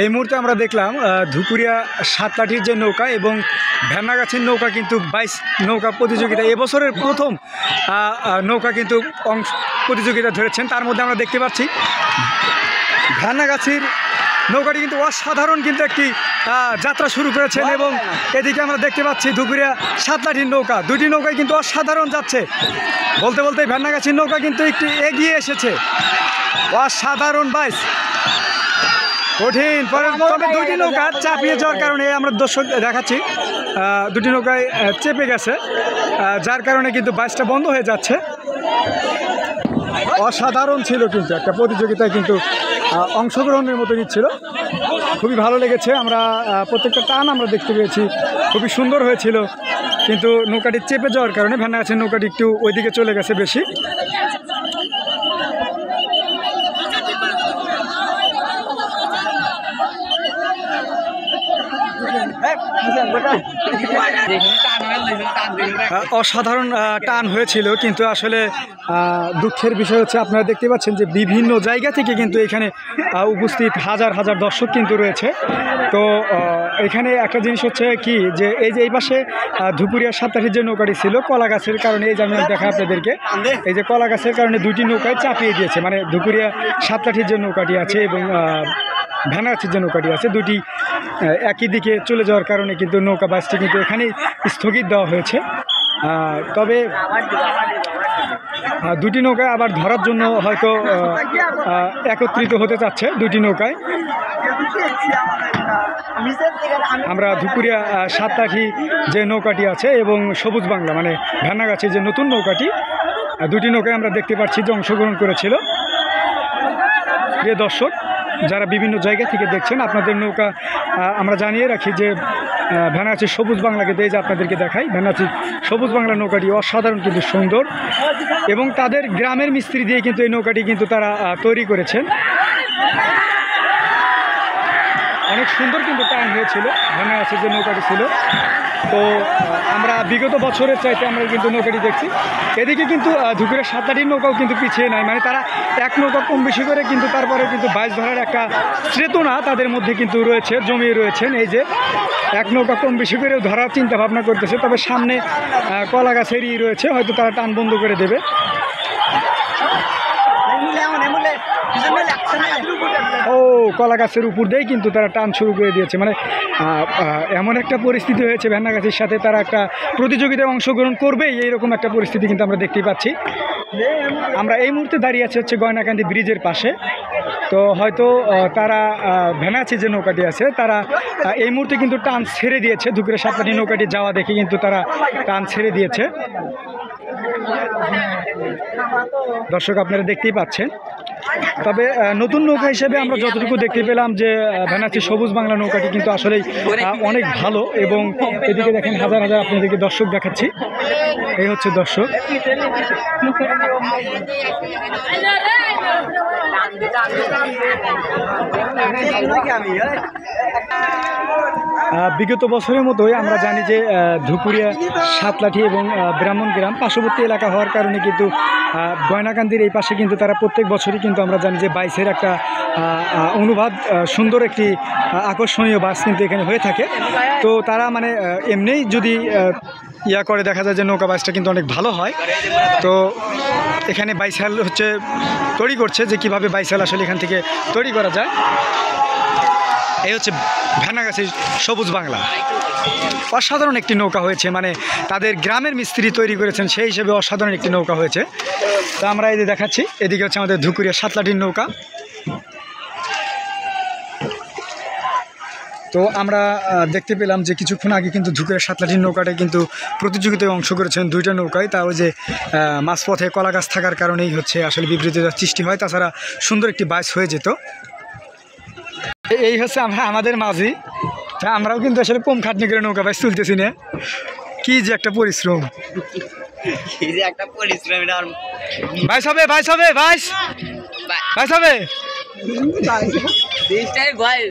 এই মুহূর্তে আমরা দেখলাম ধুপুরিয়া সাতলাঠির যে নৌকা এবং ভেন্নাগাছির নৌকা কিন্তু 22 নৌকা প্রতিযোগিতা এবছরের প্রথম নৌকা কিন্তু প্রতিযোগিতা ধরেছেন। তার মধ্যে আমরা দেখতে পাচ্ছি ভেন্নাগাছির নৌকাটি কিন্তু অসাধারণ কিন্তু একটি যাত্রা শুরু করেছেন এবং এদিকে আমরা দেখতে পাচ্ছি ধুপুরিয়া সাতলাঠির নৌকা, দুটি নৌকায় কিন্তু অসাধারণ যাচ্ছে। বলতে বলতে ভেন্নাগাছির নৌকা কিন্তু একটু এগিয়ে এসেছে। অসাধারণ বাইস কঠিন, তবে দুটি নৌকা চাপিয়ে যাওয়ার কারণে আমরা দর্শক দেখাচ্ছি দুটি নৌকায় চেপে গেছে, যার কারণে কিন্তু বাইসটা বন্ধ হয়ে যাচ্ছে। অসাধারণ ছিল কিন্তু একটা প্রতিযোগিতায় কিন্তু অংশগ্রহণের মতো ছিল, খুবই ভালো লেগেছে। আমরা প্রত্যেকটা টান আমরা দেখতে পেয়েছি, খুবই সুন্দর হয়েছিল। কিন্তু নৌকাটি চেপে যাওয়ার কারণে ভেন্নাগাছির নৌকাটি একটু ওইদিকে চলে গেছে বেশি। অসাধারণ টান হয়েছিল, কিন্তু আসলে দুঃখের বিষয় হচ্ছে আপনারা দেখতে পাচ্ছেন যে বিভিন্ন জায়গা থেকে কিন্তু এখানে উপস্থিত হাজার হাজার দর্শক কিন্তু রয়েছে। তো এখানে একটা জিনিস হচ্ছে কি, যে এই পাশে ধুপুরিয়া সাতলাঠির যে নৌকাটি ছিল কলা গাছের কারণে, এই যে আমি দেখা আপনাদেরকে, এই যে কলা গাছের কারণে দুটি নৌকায় চাপিয়ে দিয়েছে, মানে ধুপুরিয়া সাতলাঠির যে নৌকাটি আছে এবং ভেন্নাগাছির যে নৌকাটি আছে দুটি একই দিকে চলে যাওয়ার কারণে কিন্তু নৌকা বাসটি কিন্তু এখানেই স্থগিত দেওয়া হয়েছে। তবে দুটি নৌকায় আবার ধরার জন্য হয়তো একত্রিত হতে চাচ্ছে দুটি নৌকায়। আমরা ধুপুরিয়া সাতলাঠি যে নৌকাটি আছে এবং সবুজ বাংলা মানে ভেন্নাগাছির যে নতুন নৌকাটি, দুটি নৌকায় আমরা দেখতে পাচ্ছি যে অংশগ্রহণ করেছিল। প্রিয় দর্শক যারা বিভিন্ন জায়গা থেকে দেখছেন, আপনাদের নৌকা আমরা জানিয়ে রাখি যে ভেন্নাগাছির সবুজ বাংলাকে দিয়ে যে আপনাদেরকে দেখাই, ভেন্নাগাছির সবুজ বাংলা নৌকাটি অসাধারণ কিন্তু সুন্দর এবং তাদের গ্রামের মিস্ত্রি দিয়ে কিন্তু এই নৌকাটি কিন্তু তারা তৈরি করেছেন। অনেক সুন্দর কিন্তু টান হয়েছিল ভেন্নাগাছির যে নৌকাটি ছিল। তো আমরা বিগত বছরের চাইতে আমরা কিন্তু নৌকাটি দেখছি। এদিকে কিন্তু ধুপুরিয়া সাতলাঠির নৌকাও কিন্তু পিছিয়ে নাই, মানে তারা এক নৌকা কম বেশি করে কিন্তু তারপরে কিন্তু বাইচ ধরার একটা চেতনা তাদের মধ্যে কিন্তু রয়েছে, জমিয়ে রয়েছেন। এই যে এক নৌকা কম বেশি করেও ধরার চিন্তা ভাবনা করতেছে, তবে সামনে কলা গাছেরই রয়েছে, হয়তো তারা টান বন্ধ করে দেবে। ও কলা গাছের উপর দিয়েই কিন্তু তারা টান শুরু করে দিয়েছে, মানে এমন একটা পরিস্থিতি হয়েছে ভেন্নাগাছির সাথে তারা একটা প্রতিযোগিতায় অংশগ্রহণ করবেই, এইরকম একটা পরিস্থিতি কিন্তু আমরা দেখতেই পাচ্ছি। আমরা এই মুহূর্তে দাঁড়িয়ে আছি হচ্ছে গয়নাকান্দি ব্রিজের পাশে। তো হয়তো তারা ভেন্নাগাছির যে নৌকাটি আছে তারা এই মুহূর্তে কিন্তু টান ছেড়ে দিয়েছে, ধুপুরিয়া সাতলাঠি নৌকাটি যাওয়া দেখে কিন্তু তারা টান ছেড়ে দিয়েছে। দর্শক আপনারা দেখতেই পাচ্ছেন। তবে নতুন নৌকা হিসেবে আমরা যতটুকু দেখতে পেলাম যে ভেন্নাগাছির সবুজ বাংলা নৌকাটি কিন্তু আসলেই অনেক ভালো এবং এদিকে দেখেন হাজার হাজার আপনাদেরকে দর্শক দেখাচ্ছি, এই হচ্ছে দর্শক। বিগত বছরের মতোই আমরা জানি যে ধুপুরিয়া সাতলাঠি এবং ব্রাহ্মণগ্রাম পার্শ্ববর্তী এলাকা হওয়ার কারণে কিন্তু গয়নাকান্দির এই পাশে কিন্তু তারা প্রত্যেক বছরই কিন্তু আমরা জানি যে বাইসের একটা অনুবাদ সুন্দর একটি আকর্ষণীয় বাস কিন্তু এখানে হয়ে থাকে। তো তারা মানে এমনিই যদি ইয়া করে দেখা যায় যে নৌকা বাইসটা কিন্তু অনেক ভালো হয়। তো এখানে বাইসাল হচ্ছে তৈরি করছে যে কিভাবে বাইসাল আসলে এখান থেকে তৈরি করা যায়। এই হচ্ছে ভেন্নাগাছির সবুজ বাংলা, অসাধারণ একটি নৌকা হয়েছে, মানে তাদের গ্রামের মিস্ত্রি তৈরি করেছেন সেই হিসেবে অসাধারণ একটি নৌকা হয়েছে। তো আমরা এই যে দেখাচ্ছি, এদিকে হচ্ছে আমাদের ধুপুরিয়া সাতলাঠির নৌকা। তো আমরা দেখতে পেলাম যে কিছুক্ষণ আগে কিন্তু ধুপুরিয়া সাতলাঠির নৌকাটা কিন্তু প্রতিযোগিতায় অংশ করেছেন দুইটা নৌকায়, তাও যে মাঝপথে কলা গাছ থাকার কারণেই হচ্ছে আসলে বিবৃতির সৃষ্টি হয়, তাছাড়া সুন্দর একটি বাইচ হয়ে যেত। এই হচ্ছে আমাদের মাঝি, আমরাও কিন্তু আসলে কম খাটনি করে নৌকা বাইচ তুলতেছি না, কি যে একটা পরিশ্রম, বাইচ হবে বাইচ হবে বাইচ বাইচ হবে।